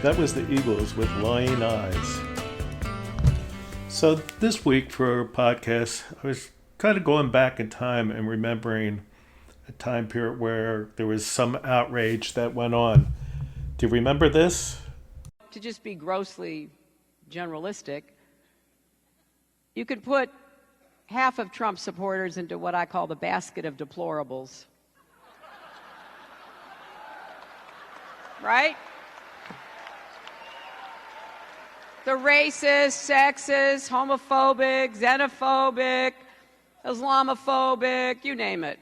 That was the Eagles with Lying Eyes. So this week for our podcast, I was kind of going back in time and remembering a time period where there was some outrage that went on. Do you remember this? To just be grossly generalistic, you could put half of Trump supporters into what I call the basket of deplorables. Right? The racist, sexist, homophobic, xenophobic, Islamophobic, you name it.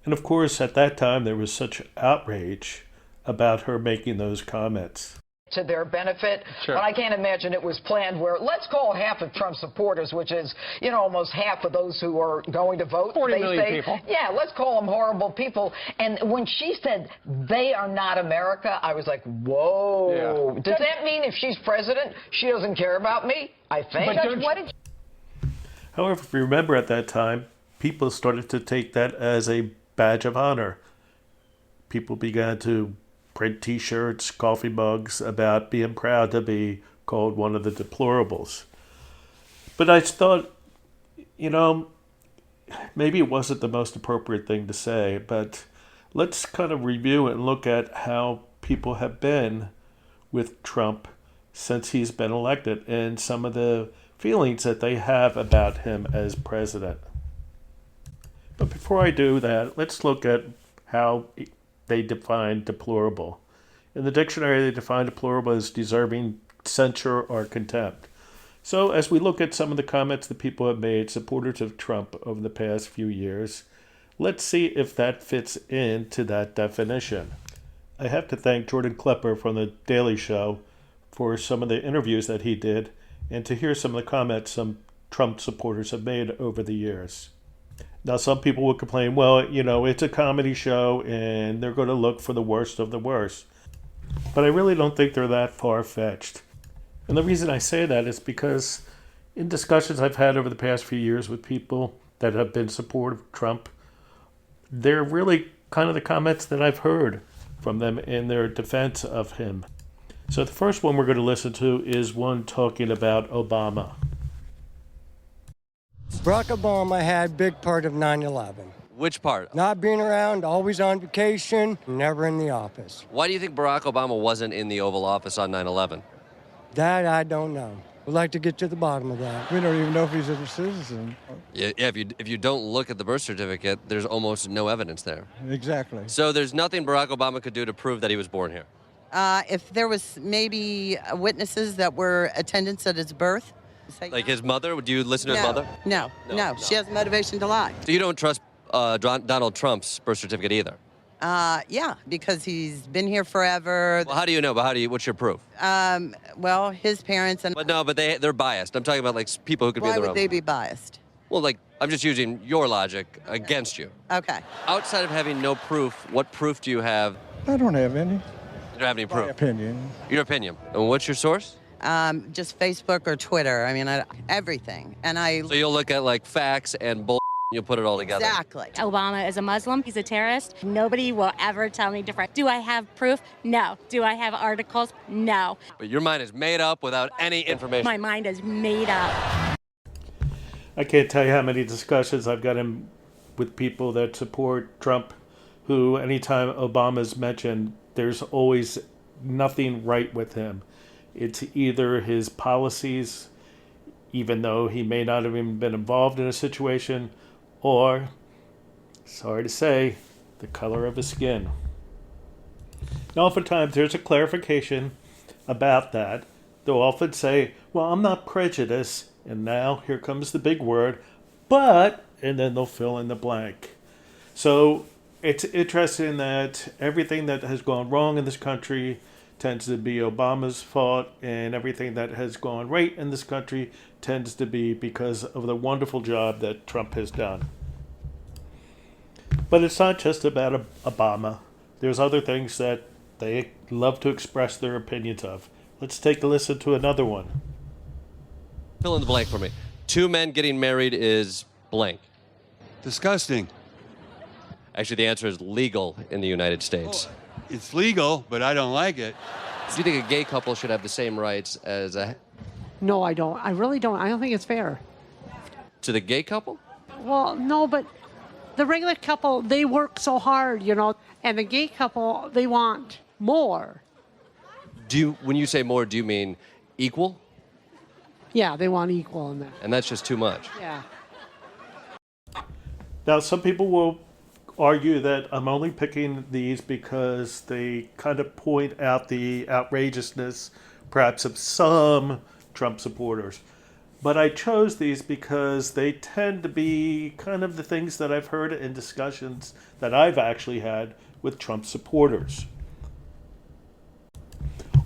And of course, at that time, there was such outrage about her making those comments. To their benefit, Sure. But I can't imagine it was planned where, let's call half of Trump supporters, which is, almost half of those who are going to vote. 40 they million say, people. Yeah, let's call them horrible people. And when she said they are not America, I was like, whoa. Yeah. Does that mean if she's president, she doesn't care about me? I think. But don't What did However, if you remember at that time, people started to take that as a badge of honor. People began to print T-shirts, coffee mugs about being proud to be called one of the deplorables. But I thought, maybe it wasn't the most appropriate thing to say, but let's kind of review and look at how people have been with Trump since he's been elected and some of the feelings that they have about him as president. But before I do that, let's look at how they define deplorable. In the dictionary, they define deplorable as deserving censure or contempt. So as we look at some of the comments that people have made, supporters of Trump over the past few years, let's see if that fits into that definition. I have to thank Jordan Klepper from The Daily Show for some of the interviews that he did and to hear some of the comments some Trump supporters have made over the years. Now, some people will complain, well, it's a comedy show and they're going to look for the worst of the worst. But I really don't think they're that far-fetched. And the reason I say that is because in discussions I've had over the past few years with people that have been supportive of Trump, they're really kind of the comments that I've heard from them in their defense of him. So the first one we're going to listen to is one talking about Obama. Barack Obama had a big part of 9/11. Which part? Not being around, always on vacation, never in the office. Why do you think Barack Obama wasn't in the Oval Office on 9/11? That I don't know. We'd like to get to the bottom of that. We don't even know if he's a citizen. Yeah, if you don't look at the birth certificate, there's almost no evidence there. Exactly. So there's nothing Barack Obama could do to prove that he was born here. If there was maybe witnesses that were attendants at his birth. Like his mother? Would you listen to his mother? No. She has motivation to lie. So you don't trust Donald Trump's birth certificate either? Yeah, because he's been here forever. Well, how do you know? But what's your proof? Well, his parents and... But they're biased. I'm talking about like people who could be in Why the room. would they be biased? Well, like, I'm just using your logic against you. Okay. Outside of having no proof, what proof do you have? I don't have any. You don't have any My proof? opinion. Your opinion. And what's your source? Just Facebook or Twitter. I mean, everything. And So you'll look at like facts and bull. You'll put it all together. Exactly. Obama is a Muslim. He's a terrorist. Nobody will ever tell me different. Do I have proof? No. Do I have articles? No. But your mind is made up without any information. My mind is made up. I can't tell you how many discussions I've gotten with people that support Trump who, anytime Obama's mentioned, there's always nothing right with him. It's either his policies, even though he may not have even been involved in a situation, or, sorry to say, the color of his skin. Now, oftentimes there's a clarification about that. They'll often say, well, I'm not prejudiced, and now here comes the big word, but, and then they'll fill in the blank. So it's interesting that everything that has gone wrong in this country tends to be Obama's fault, and everything that has gone right in this country tends to be because of the wonderful job that Trump has done. But it's not just about Obama. There's other things that they love to express their opinions of. Let's take a listen to another one. Fill in the blank for me. 2 men getting married is blank. Disgusting. Actually, the answer is legal in the United States. It's legal, but I don't like it. Do you think a gay couple should have the same rights as No, I don't. I really don't. I don't think it's fair. to the gay couple? Well, no, but the regular couple, they work so hard, you know, and the gay couple, they want more. When you say more, do you mean equal? Yeah, they want equal in that. And that's just too much. Yeah. Now, some people will argue that I'm only picking these because they kind of point out the outrageousness, perhaps, of some Trump supporters. But I chose these because they tend to be kind of the things that I've heard in discussions that I've actually had with Trump supporters.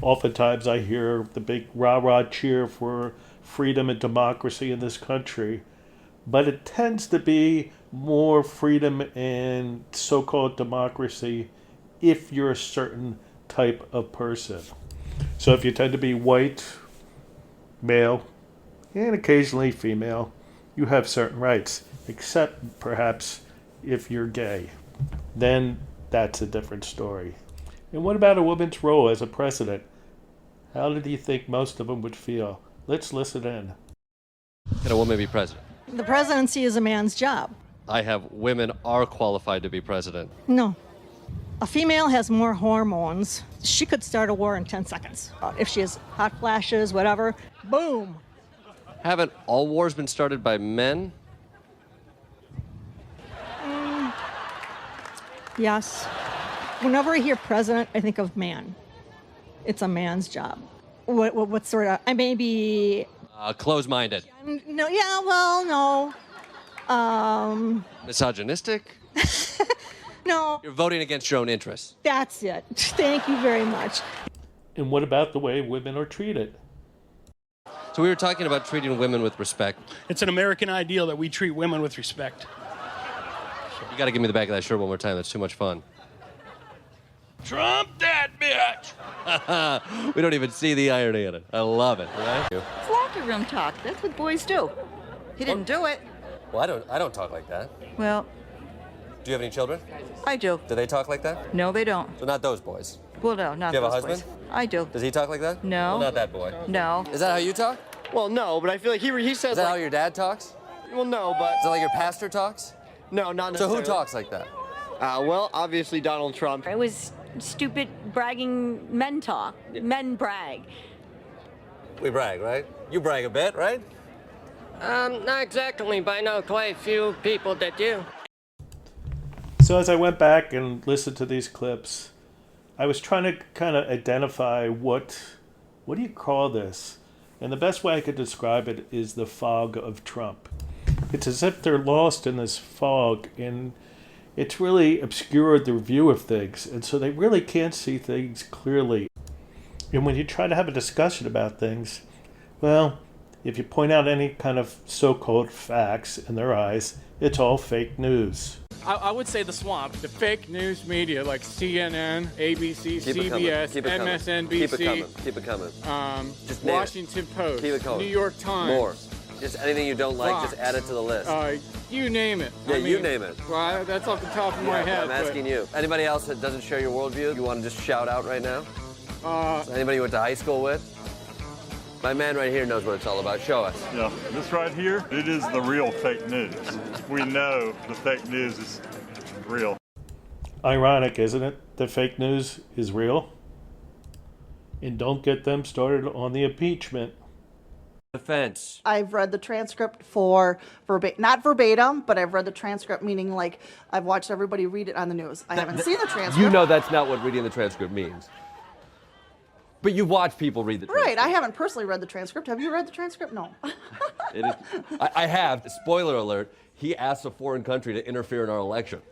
Oftentimes I hear the big rah-rah cheer for freedom and democracy in this country, but it tends to be more freedom and so-called democracy if you're a certain type of person. So if you tend to be white, male, and occasionally female, you have certain rights, except perhaps if you're gay. Then that's a different story. And what about a woman's role as a president? How do you think most of them would feel? Let's listen in. Can a woman be president? The presidency is a man's job. I have women are qualified to be president. No. A female has more hormones. She could start a war in 10 seconds. If she has hot flashes, whatever, boom. Haven't all wars been started by men? Yes. Whenever I hear president, I think of man. It's a man's job. What sort of, I may be... Close-minded. No, yeah, well, no. Misogynistic? No. You're voting against your own interests. That's it. Thank you very much. And what about the way women are treated? So we were talking about treating women with respect. It's an American ideal that we treat women with respect. You got to give me the back of that shirt one more time. That's too much fun. Trump that bitch! We don't even see the irony in it. I love it. Right? It's locker room talk. That's what boys do. He didn't do it. Well, I don't talk like that. Well, Do you have any children? I do. Do they talk like that? No, they don't. So not those boys. Well, no, not Do you have a those husband? boys. I do. Does he talk like that? No. Well, not that boy. No. Is that how you talk? Well, no, but I feel like he says. Is that how your dad talks? Well, no, but. Is that like your pastor talks? No, not So necessarily. who talks like that? Well, obviously Donald Trump. It was stupid bragging men talk. Men brag. We brag, right? You brag a bit, right? Not exactly, but I know quite a few people that do. So as I went back and listened to these clips, I was trying to kind of identify what do you call this? And the best way I could describe it is the fog of Trump. It's as if they're lost in this fog, and it's really obscured their view of things, and so they really can't see things clearly. And when you try to have a discussion about things, well, if you point out any kind of so-called facts in their eyes, it's all fake news. I would say the swamp. The fake news media like CNN, ABC, Keep it CBS, Keep it MSNBC, Keep it coming. Just name it. Washington Post, Keep it coming. New York Times. More. Just anything you don't like, Fox. just add it to the list. You name it. Yeah, I you mean, name it. Well, that's off the top of my head. I'm asking you. Anybody else that doesn't share your worldview, you want to just shout out right now? Anybody you went to high school with? My man right here knows what it's all about. Show us. Yeah, this right here, it is the real fake news. We know the fake news is real. Ironic, isn't it? The fake news is real. And don't get them started on the impeachment. Defense. I've read the transcript for not verbatim, but I've read the transcript, meaning like I've watched everybody read it on the news. I haven't seen the transcript. You know that's not what reading the transcript means. But you watch people read the transcript. Right, I haven't personally read the transcript. Have you read the transcript? No. It is, I have. Spoiler alert, he asked a foreign country to interfere in our election.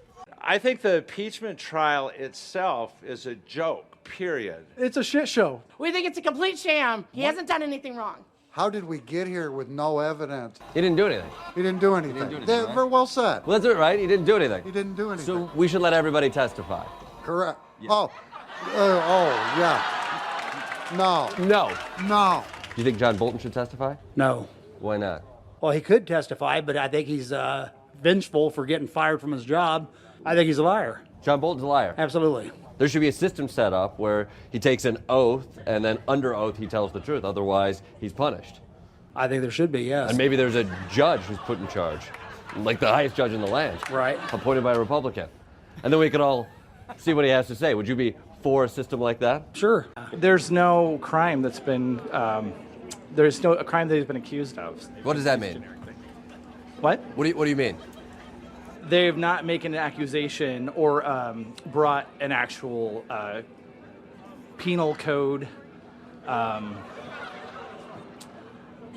I think the impeachment trial itself is a joke, period. It's a shit show. We think it's a complete sham. He hasn't done anything wrong. How did we get here with no evidence? He didn't do anything. He didn't do anything. Right? Very well said. Well, that's it, right? He didn't do anything. He didn't do anything. So we should let everybody testify. Correct. Yeah. Yeah. No. No. No. Do you think John Bolton should testify? No. Why not? Well, he could testify, but I think he's vengeful for getting fired from his job. I think he's a liar. John Bolton's a liar? Absolutely. There should be a system set up where he takes an oath, and then under oath he tells the truth. Otherwise, he's punished. I think there should be, yes. And maybe there's a judge who's put in charge, like the highest judge in the land, right? Appointed by a Republican. And then we could all see what he has to say. Would you be for a system like that? Sure. There's no crime that's been, there's no a crime that he's been accused of. What does that mean? What? What do you mean? They've not made an accusation or brought an actual penal code.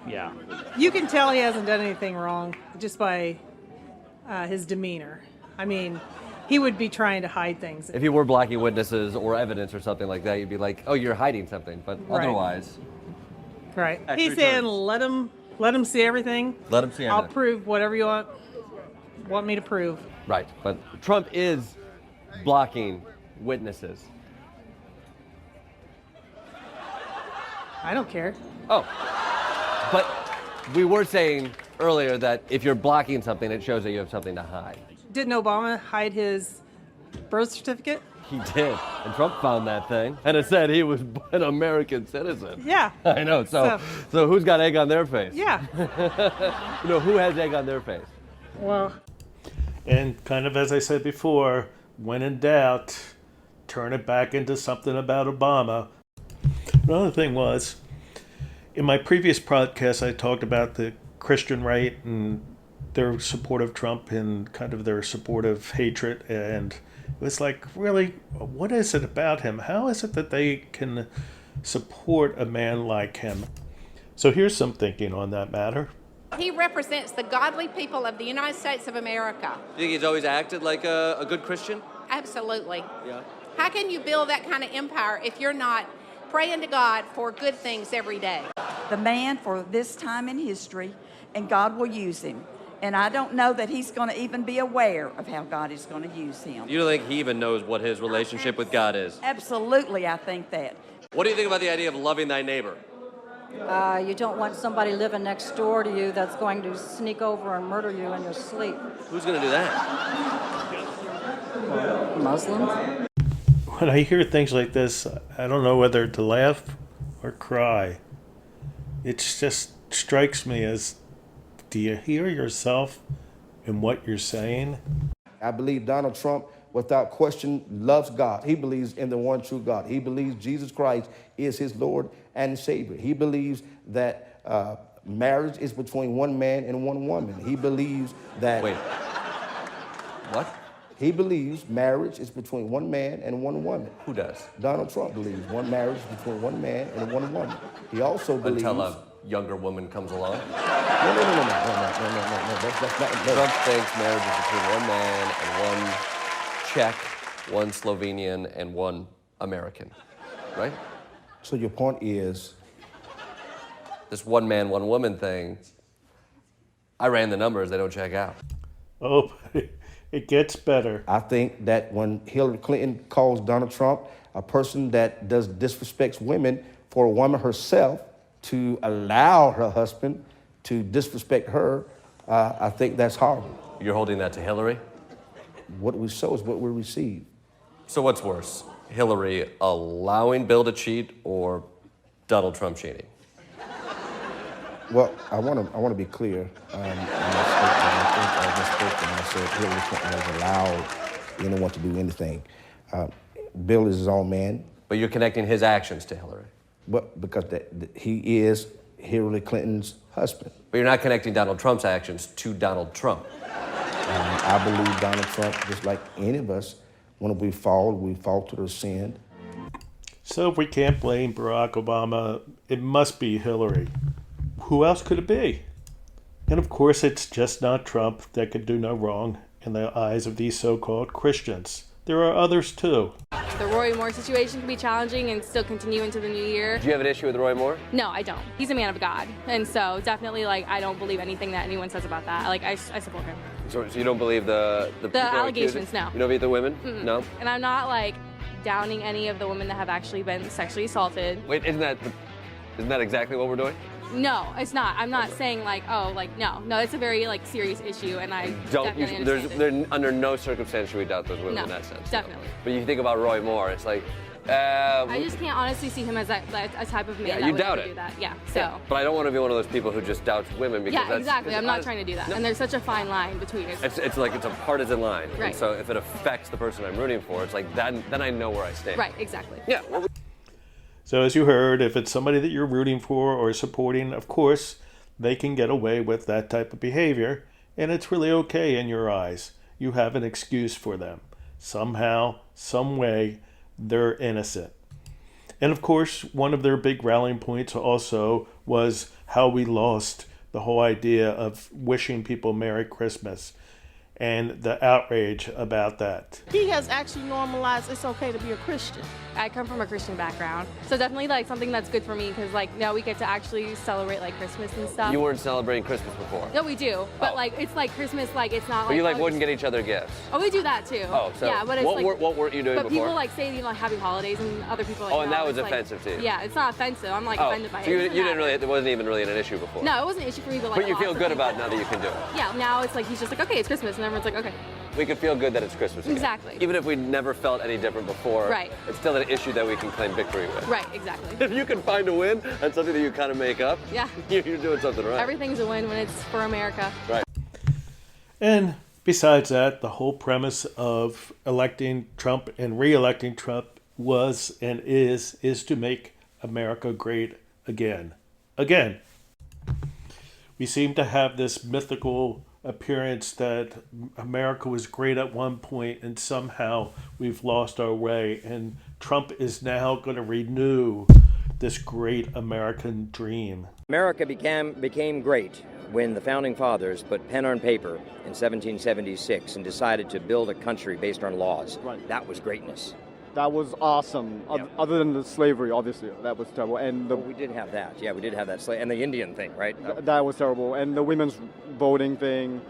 Yeah. You can tell he hasn't done anything wrong just by his demeanor. I mean, he would be trying to hide things. If he were blocking witnesses or evidence or something like that, you'd be like, oh, you're hiding something. But Right. otherwise, Right. Actually He's saying, let him see everything. let him see I'll everything. prove whatever you want me to prove. Right. But Trump is blocking witnesses. I don't care. Oh. But we were saying earlier that if you're blocking something, it shows that you have something to hide. Didn't Obama hide his birth certificate? He did. And Trump found that thing. And it said he was an American citizen. Yeah. I know. So who's got egg on their face? Yeah. Who has egg on their face? Well. And kind of as I said before, when in doubt, turn it back into something about Obama. Another thing was, in my previous podcast, I talked about the Christian right and their support of Trump and kind of their support of hatred. And it was like, really, what is it about him? How is it that they can support a man like him? So here's some thinking on that matter. He represents the godly people of the United States of America. You think he's always acted like a good Christian? Absolutely. Yeah. How can you build that kind of empire if you're not praying to God for good things every day? The man for this time in history, and God will use him. And I don't know that he's going to even be aware of how God is going to use him. You don't think he even knows what his relationship with God is? Absolutely, I think that. What do you think about the idea of loving thy neighbor? You don't want somebody living next door to you that's going to sneak over and murder you in your sleep. Who's going to do that? Muslims? When I hear things like this, I don't know whether to laugh or cry. It just strikes me as, do you hear yourself in what you're saying? I believe Donald Trump, without question, loves God. He believes in the one true God. He believes Jesus Christ is his Lord and Savior. He believes that marriage is between one man and one woman. He believes that... Wait. What? He believes marriage is between one man and one woman. Who does? Donald Trump believes one marriage is between one man and one woman. He also believes... Until a younger woman comes along? No. That's not... No. Trump thinks marriage is between one man and one Czech, one Slovenian, and one American, right? So your point is... This one man, one woman thing, I ran the numbers, they don't check out. Oh, it gets better. I think that when Hillary Clinton calls Donald Trump a person that disrespects women, for a woman herself to allow her husband to disrespect her, I think that's horrible. You're holding that to Hillary? What we sow is what we receive. So what's worse, Hillary allowing Bill to cheat or Donald Trump cheating? Well, I want to be clear. I misspoke when I said Hillary Clinton has allowed anyone to do anything. Bill is his own man. But you're connecting his actions to Hillary. But because he is Hillary Clinton's husband. But you're not connecting Donald Trump's actions to Donald Trump. I believe Donald Trump, just like any of us, when we falter or sin. So if we can't blame Barack Obama, it must be Hillary. Who else could it be? And of course, it's just not Trump that could do no wrong in the eyes of these so-called Christians. There are others too. The Roy Moore situation can be challenging and still continue into the new year. Do you have an issue with Roy Moore? No, I don't. He's a man of God. And so definitely, I don't believe anything that anyone says about that. I support him. So you don't believe the allegations, no. You don't believe the women? Mm-mm. No? And I'm not, downing any of the women that have actually been sexually assaulted. Wait, isn't that exactly what we're doing? No, it's not. I'm not saying like, oh, like, no, it's a very like serious issue, and I definitely understand it. Under no circumstance should we doubt those women No, in that sense. definitely. But you think about Roy Moore, it's like, I just can't honestly see him as a type of man that you would doubt ever it. do that. Yeah, so. But I don't want to be one of those people who just doubts women because Yeah, exactly. I'm not trying to do that. No. And there's such a fine line between it. It's like it's a partisan line. Right. And so if it affects the person I'm rooting for, it's like then I know where I stand. Right, exactly. Yeah. So as you heard, if it's somebody that you're rooting for or supporting, of course, they can get away with that type of behavior, and it's really okay in your eyes. You have an excuse for them. Somehow, some way, they're innocent. And of course, one of their big rallying points also was how we lost the whole idea of wishing people Merry Christmas and the outrage about that. He has actually normalized it's okay to be a Christian. I come from a Christian background, so definitely like something that's good for me because like now we get to actually celebrate like Christmas and stuff. You weren't celebrating Christmas before. No, we do, but like it's like Christmas, like it's not like. But you like wouldn't get each other gifts. Oh, we do that too. Oh, so yeah, but it's what, like. what weren't you doing but before? people like say happy holidays, and other people like. Oh, and no, that was it's, like, offensive to you. Yeah, it's not offensive. I'm like offended by so it. you didn't really. It wasn't even really an issue before. No, it wasn't an issue for me, but like. But you feel good about it now that you can do it. Yeah, now it's like he's just like, okay, it's Christmas, and everyone's like, okay. We could feel good that it's Christmas again. Exactly. Even if we never felt any different before, Right. It's still an issue that we can claim victory with. Right, exactly. If you can find a win on something that you kind of make up, Yeah. you're doing something right. Everything's a win when it's for America. Right. And besides that, the whole premise of electing Trump and re-electing Trump was and is to make America great again. Again. We seem to have this mythical appearance that America was great at one point and somehow we've lost our way, and Trump is now going to renew this great American dream. America became great when the Founding Fathers put pen on paper in 1776 and decided to build a country based on laws. Right. That was greatness. That was awesome. Yeah. Other than the slavery, obviously, that was terrible. And we did have that. Yeah, we did have that and the Indian thing, right? That was terrible. And the women's voting thing.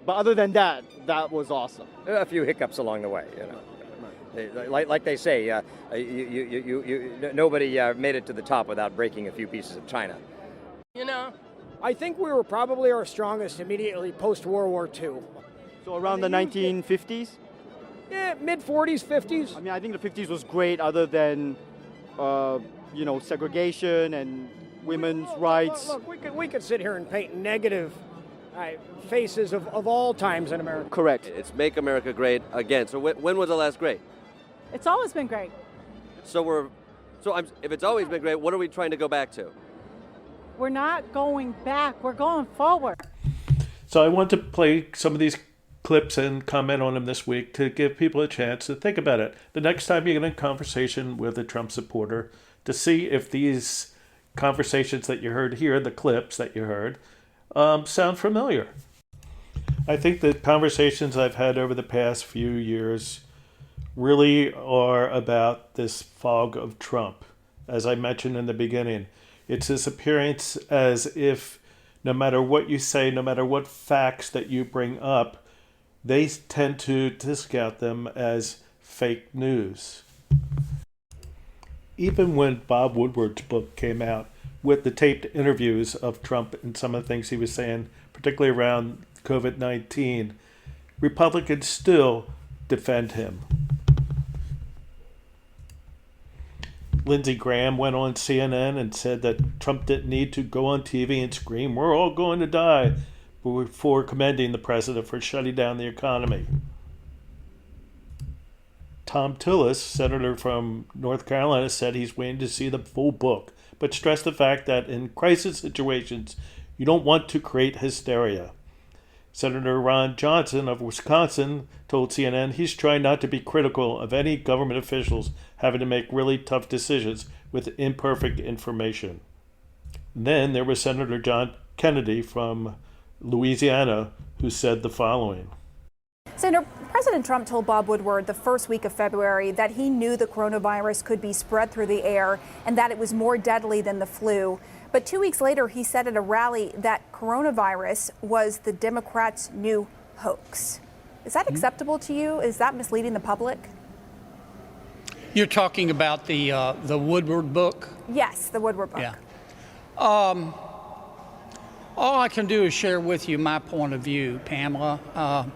But other than that, that was awesome. A few hiccups along the way, you know. Like they say, nobody made it to the top without breaking a few pieces of china. You know, I think we were probably our strongest immediately post-World War II. So around the 1950s? Yeah, mid-40s, 50s. I mean, I think the 50s was great other than, segregation and women's rights. Look, we could sit here and paint negative faces of all times in America. Correct. It's make America great again. So when was the last great? It's always been great. If it's always been great, what are we trying to go back to? We're not going back. We're going forward. So I want to play some of these clips and comment on them this week to give people a chance to think about it. The next time you get in a conversation with a Trump supporter, to see if these conversations that you heard here, the clips that you heard, sound familiar. I think the conversations I've had over the past few years really are about this fog of Trump. As I mentioned in the beginning, it's this appearance as if no matter what you say, no matter what facts that you bring up, they tend to discount them as fake news. Even when Bob Woodward's book came out with the taped interviews of Trump and some of the things he was saying, particularly around COVID-19, Republicans still defend him. Lindsey Graham went on CNN and said that Trump didn't need to go on TV and scream, "We're all going to die," before commending the president for shutting down the economy. Tom Tillis, senator from North Carolina, said he's waiting to see the full book, but stressed the fact that in crisis situations, you don't want to create hysteria. Senator Ron Johnson of Wisconsin told CNN he's trying not to be critical of any government officials having to make really tough decisions with imperfect information. Then there was Senator John Kennedy from Louisiana, who said the following. Senator, President Trump told Bob Woodward the first week of February that he knew the coronavirus could be spread through the air and that it was more deadly than the flu. But 2 weeks later, he said at a rally that coronavirus was the Democrats' new hoax. Is that acceptable to you? Is that misleading the public? You're talking about the Woodward book? Yes, the Woodward book. Yeah. All I can do is share with you my point of view, Pamela.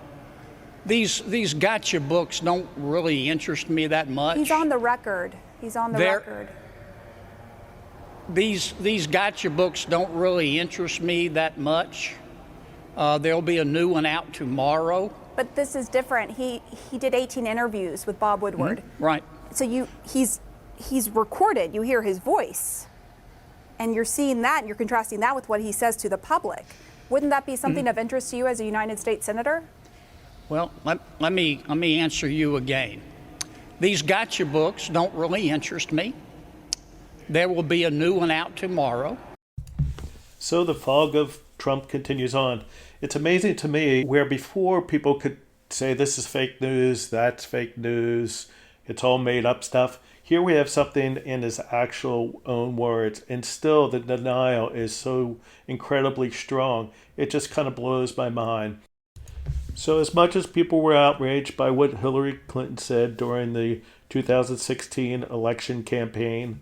These gotcha books don't really interest me that much. He's on the record. He's on the record. These gotcha books don't really interest me that much. There'll be a new one out tomorrow. But this is different. He did 18 interviews with Bob Woodward. Mm-hmm. Right. So he's recorded. You hear his voice, and you're seeing that, and you're contrasting that with what he says to the public. Wouldn't that be something of interest to you as a United States Senator? Well, let me answer you again. These gotcha books don't really interest me. There will be a new one out tomorrow. So the fog of Trump continues on. It's amazing to me where before people could say this is fake news, that's fake news, it's all made up stuff. Here we have something in his actual own words, and still the denial is so incredibly strong. It just kind of blows my mind. So as much as people were outraged by what Hillary Clinton said during the 2016 election campaign,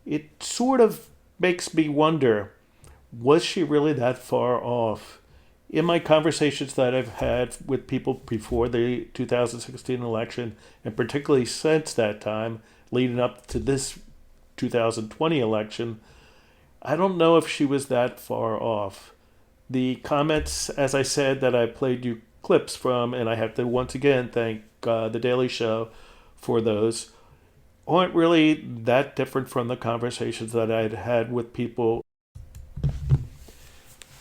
it sort of makes me wonder, was she really that far off? In my conversations that I've had with people before the 2016 election, and particularly since that time, leading up to this 2020 election, I don't know if she was that far off. The comments, as I said, that I played you clips from, and I have to once again thank The Daily Show for those, aren't really that different from the conversations that I'd had with people.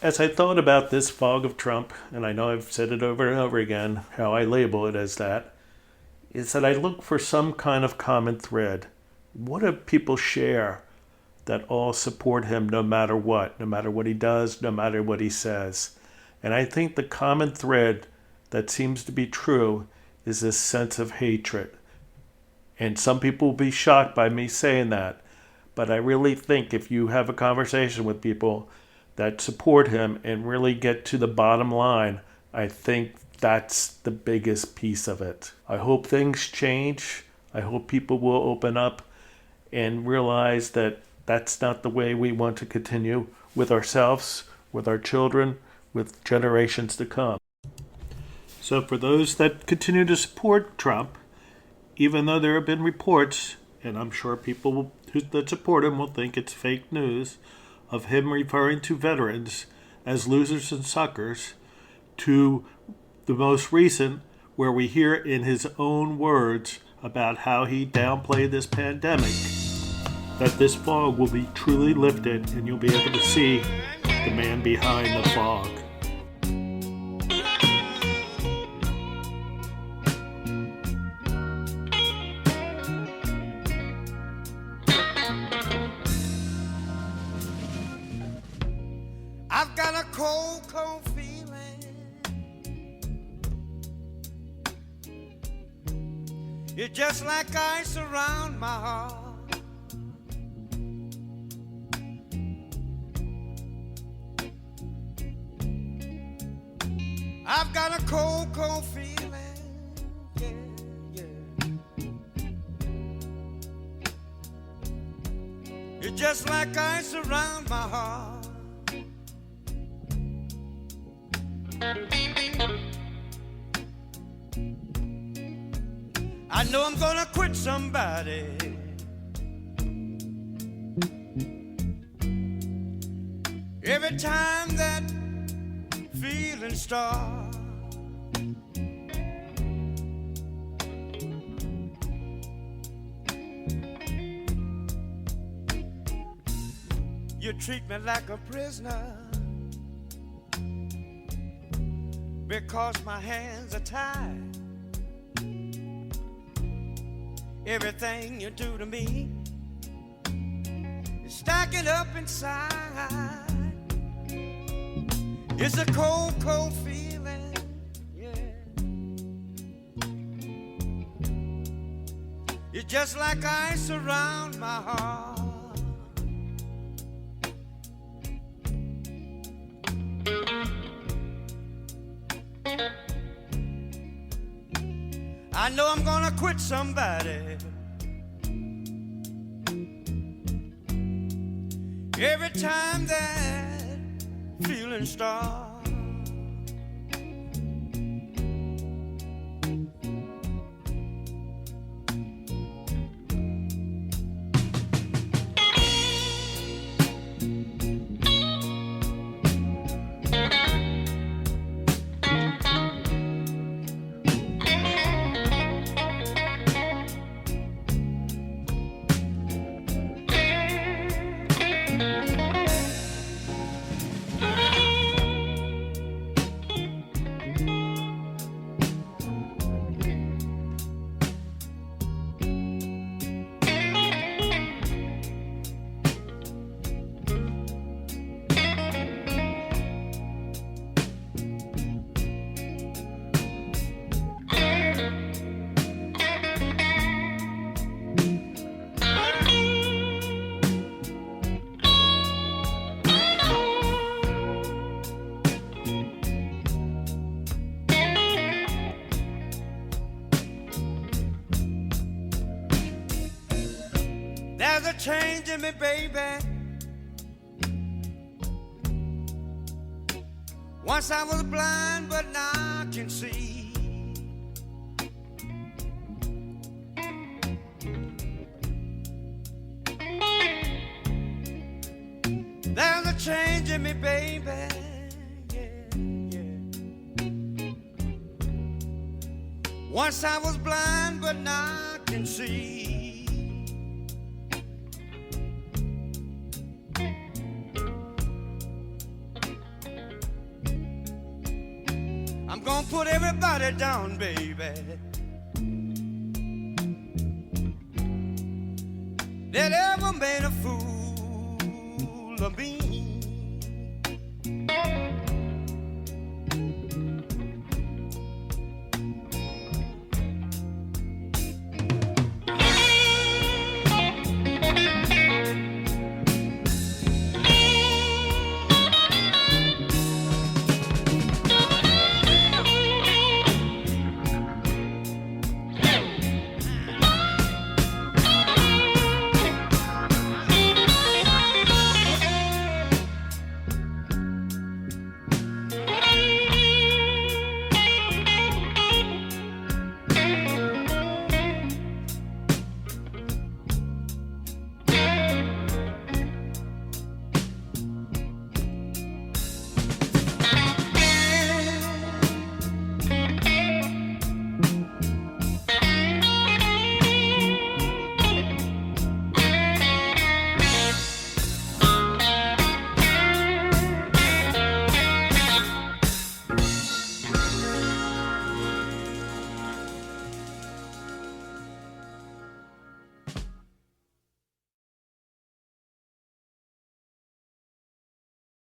As I thought about this fog of Trump, and I know I've said it over and over again, how I label it as that, is that I look for some kind of common thread. What do people share that all support him no matter what he does, no matter what he says? And I think the common thread that seems to be true is this sense of hatred. And some people will be shocked by me saying that, but I really think if you have a conversation with people that support him and really get to the bottom line, I think that's the biggest piece of it. I hope things change. I hope people will open up and realize that that's not the way we want to continue with ourselves, with our children, with generations to come. So for those that continue to support Trump, even though there have been reports, and I'm sure people that support him will think it's fake news, of him referring to veterans as losers and suckers, to the most recent, where we hear in his own words about how he downplayed this pandemic, that this fog will be truly lifted and you'll be able to see the man behind the fog. I've got a cold, cold feeling. You're just like ice around my heart. I've got a cold, cold feeling. Yeah, yeah. You're just like ice around my heart. I know I'm gonna quit somebody. Every time that feeling starts, you treat me like a prisoner because my hands are tied. Everything you do to me is stacking up inside. It's a cold, cold feeling, yeah. You're just like ice around my heart. I know I'm gonna quit somebody. Every time that feeling starts, there's a change in me, baby. Once I was blind, but now I can see. There's a change in me, baby. Yeah, yeah. Once I was blind, but now I can see. I'm gonna put everybody down, baby, that ever made a fool of me.